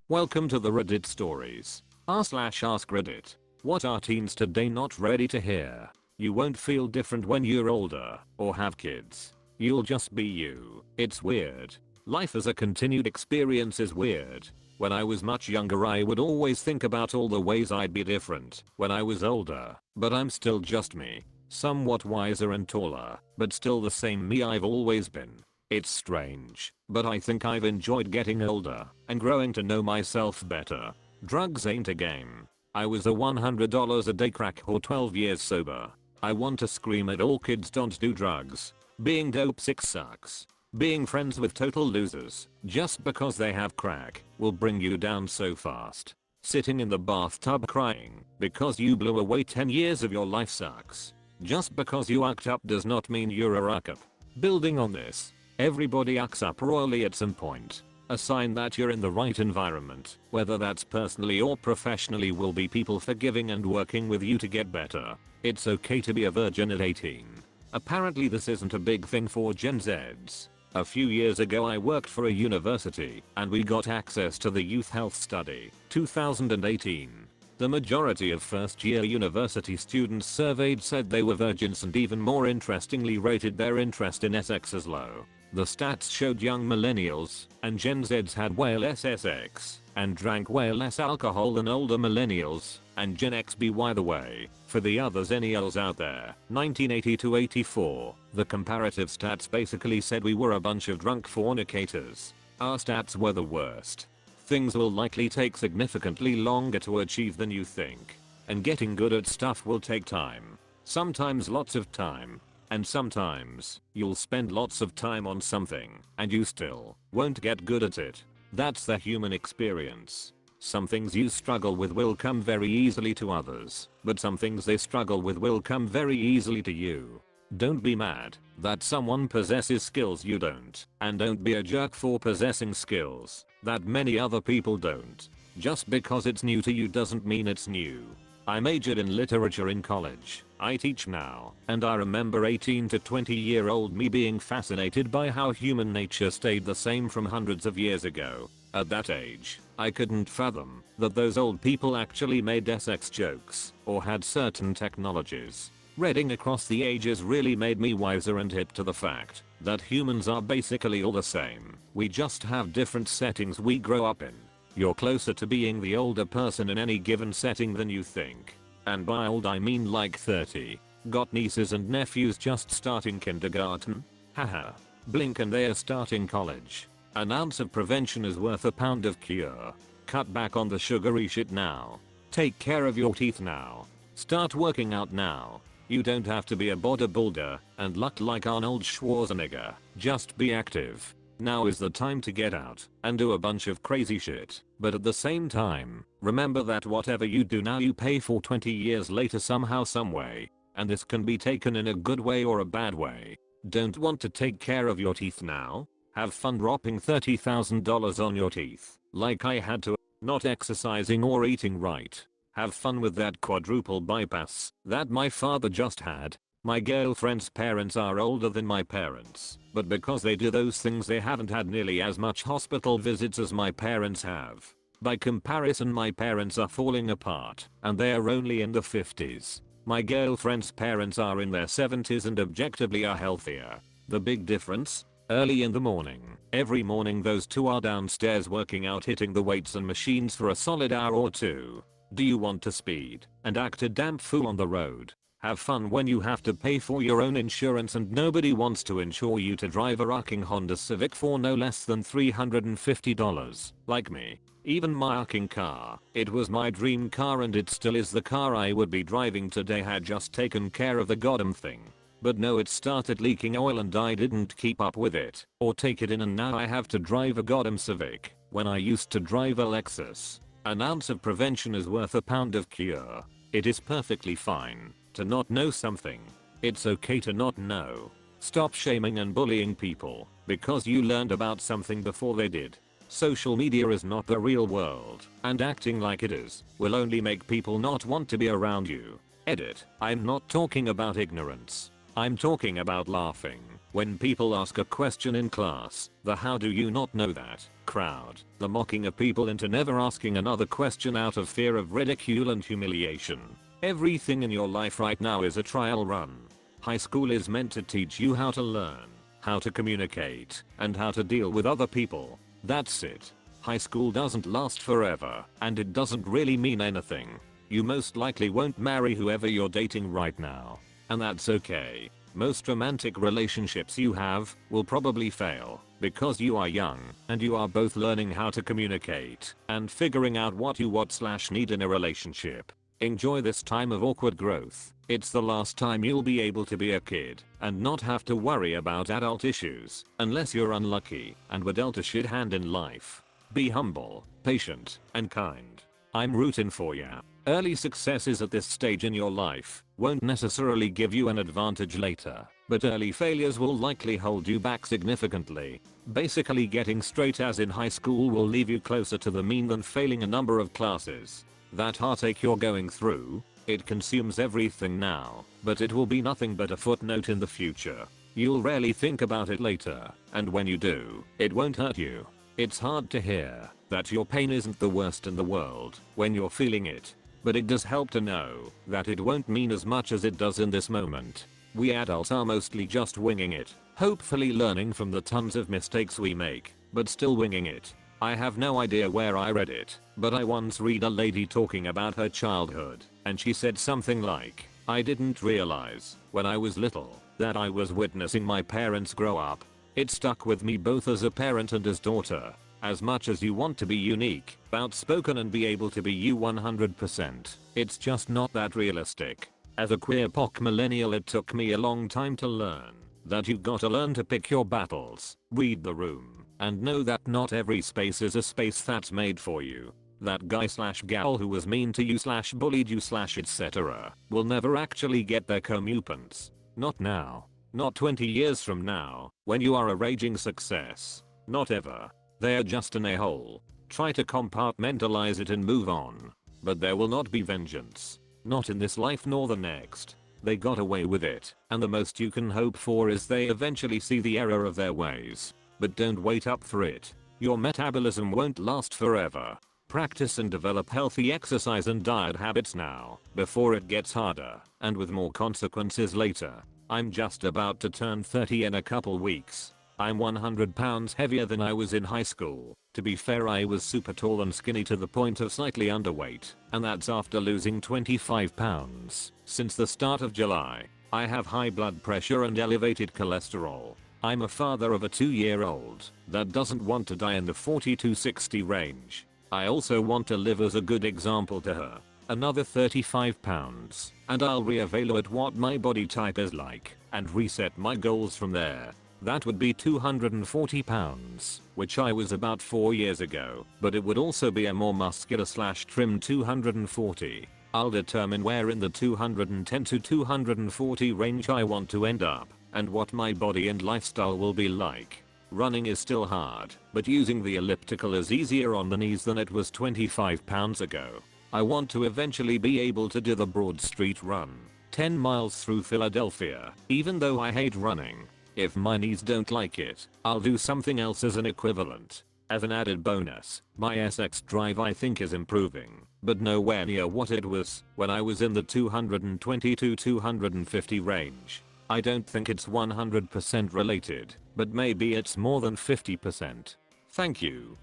Welcome to the Reddit stories. r/Askreddit. What are teens today not ready to hear? You won't feel different when you're older or have kids. You'll just be you. It's weird. Life as a continued experience is weird. When I was much younger I would always think about all the ways I'd be different when I was older, but I'm still just me. Somewhat wiser and taller, but still the same me I've always been. It's strange, but I think I've enjoyed getting older and growing to know myself better. Drugs ain't a game. I was a $100 a day crack whore 12 years sober. I want to scream at all kids, don't do drugs. Being dope sick sucks. Being friends with total losers just because they have crack will bring you down so fast. Sitting in the bathtub crying because you blew away 10 years of your life sucks. Just because you act up does not mean you're a ruck up. Building on this, everybody acts up royally at some point. A sign that you're in the right environment, whether that's personally or professionally, will be people forgiving and working with you to get better. It's okay to be a virgin at 18. Apparently this isn't a big thing for Gen Zs. A few years ago I worked for a university and we got access to the Youth Health Study 2018. The majority of first year university students surveyed said they were virgins, and even more interestingly rated their interest in sex as low. The stats showed young millennials and Gen Zs had way less sex and drank way less alcohol than older millennials and Gen X. By the way, for the others NELs out there, 1980 to 84, the comparative stats basically said we were a bunch of drunk fornicators. Our stats were the worst. Things will likely take significantly longer to achieve than you think. And getting good at stuff will take time. Sometimes lots of time. And sometimes, you'll spend lots of time on something, and you still won't get good at it. That's the human experience. Some things you struggle with will come very easily to others, but some things they struggle with will come very easily to you. Don't be mad that someone possesses skills you don't, and don't be a jerk for possessing skills that many other people don't. Just because it's new to you doesn't mean it's new. I majored in literature in college. I teach now, and I remember 18 to 20-year-old me being fascinated by how human nature stayed the same from hundreds of years ago. At that age, I couldn't fathom that those old people actually made sex jokes or had certain technologies. Reading across the ages really made me wiser and hip to the fact that humans are basically all the same. We just have different settings we grow up in. You're closer to being the older person in any given setting than you think. And by old I mean like 30. Got nieces and nephews just starting kindergarten? Haha. Blink and they're starting college. An ounce of prevention is worth a pound of cure. Cut back on the sugary shit now. Take care of your teeth now. Start working out now. You don't have to be a bodybuilder and look like Arnold Schwarzenegger. Just be active. Now is the time to get out and do a bunch of crazy shit. But at the same time, remember that whatever you do now you pay for 20 years later somehow some way. And this can be taken in a good way or a bad way. Don't want to take care of your teeth now? Have fun dropping $30,000 on your teeth, like I had to. Not exercising or eating right. Have fun with that quadruple bypass that my father just had. My girlfriend's parents are older than my parents, but because they do those things they haven't had nearly as much hospital visits as my parents have. By comparison my parents are falling apart and they are only in the 50s. My girlfriend's parents are in their 70s and objectively are healthier. The big difference? Early in the morning. Every morning those two are downstairs working out, hitting the weights and machines for a solid hour or two. Do you want to speed and act a damn fool on the road? Have fun when you have to pay for your own insurance and nobody wants to insure you to drive a rocking Honda Civic for no less than $350, like me. Even my rocking car, it was my dream car and it still is the car I would be driving today had just taken care of the goddamn thing. But no, it started leaking oil and I didn't keep up with it or take it in, and now I have to drive a goddamn Civic when I used to drive a Lexus. An ounce of prevention is worth a pound of cure. It is perfectly fine to not know something. It's okay to not know. Stop shaming and bullying people because you learned about something before they did. Social media is not the real world, and acting like it is will only make people not want to be around you. Edit. I'm not talking about ignorance. I'm talking about laughing when people ask a question in class, the how do you not know that crowd, the mocking of people into never asking another question out of fear of ridicule and humiliation. Everything in your life right now is a trial run. High school is meant to teach you how to learn, how to communicate, and how to deal with other people. That's it. High school doesn't last forever, and it doesn't really mean anything. You most likely won't marry whoever you're dating right now. And that's okay. Most romantic relationships you have will probably fail because you are young and you are both learning how to communicate and figuring out what you want/need in a relationship. Enjoy this time of awkward growth. It's the last time you'll be able to be a kid and not have to worry about adult issues unless you're unlucky and were dealt a shit hand in life. Be humble, patient, and kind. I'm rooting for ya. Early successes at this stage in your life won't necessarily give you an advantage later, but early failures will likely hold you back significantly. Basically, getting straight A's in high school will leave you closer to the mean than failing a number of classes. That heartache you're going through, it consumes everything now, but it will be nothing but a footnote in the future. You'll rarely think about it later, and when you do, it won't hurt you. It's hard to hear that your pain isn't the worst in the world when you're feeling it, but it does help to know that it won't mean as much as it does in this moment. We adults are mostly just winging it, hopefully learning from the tons of mistakes we make, but still winging it. I have no idea where I read it, but I once read a lady talking about her childhood, and she said something like, "I didn't realize, when I was little, that I was witnessing my parents grow up." It stuck with me both as a parent and as daughter. As much as you want to be unique, outspoken and be able to be you 100%, it's just not that realistic. As a queer POC millennial, it took me a long time to learn that you've got to learn to pick your battles, read the room, and know that not every space is a space that's made for you. That guy/gal who was mean to you/bullied you/etc. will never actually get their comeuppance. Not now. Not 20 years from now, when you are a raging success. Not ever. They're just an a-hole. Try to compartmentalize it and move on. But there will not be vengeance. Not in this life nor the next. They got away with it, and the most you can hope for is they eventually see the error of their ways. But don't wait up for it. Your metabolism won't last forever. Practice and develop healthy exercise and diet habits now, before it gets harder, and with more consequences later. I'm just about to turn 30 in a couple weeks. I'm 100 pounds heavier than I was in high school. To be fair, I was super tall and skinny to the point of slightly underweight, and that's after losing 25 pounds. Since the start of July, I have high blood pressure and elevated cholesterol. I'm a father of a 2-year-old that doesn't want to die in the 40 to 60 range. I also want to live as a good example to her. Another 35 pounds, and I'll reevaluate what my body type is like, and reset my goals from there. That would be 240 pounds, which I was about 4 years ago, but it would also be a more muscular/trim 240. I'll determine where in the 210 to 240 range I want to end up, and what my body and lifestyle will be like. Running is still hard, but using the elliptical is easier on the knees than it was 25 pounds ago. I want to eventually be able to do the Broad Street run, 10 miles through Philadelphia, even though I hate running. If my knees don't like it, I'll do something else as an equivalent. As an added bonus, my SX drive I think is improving, but nowhere near what it was when I was in the 220 to 250 range. I don't think it's 100% related, but maybe it's more than 50%. Thank you.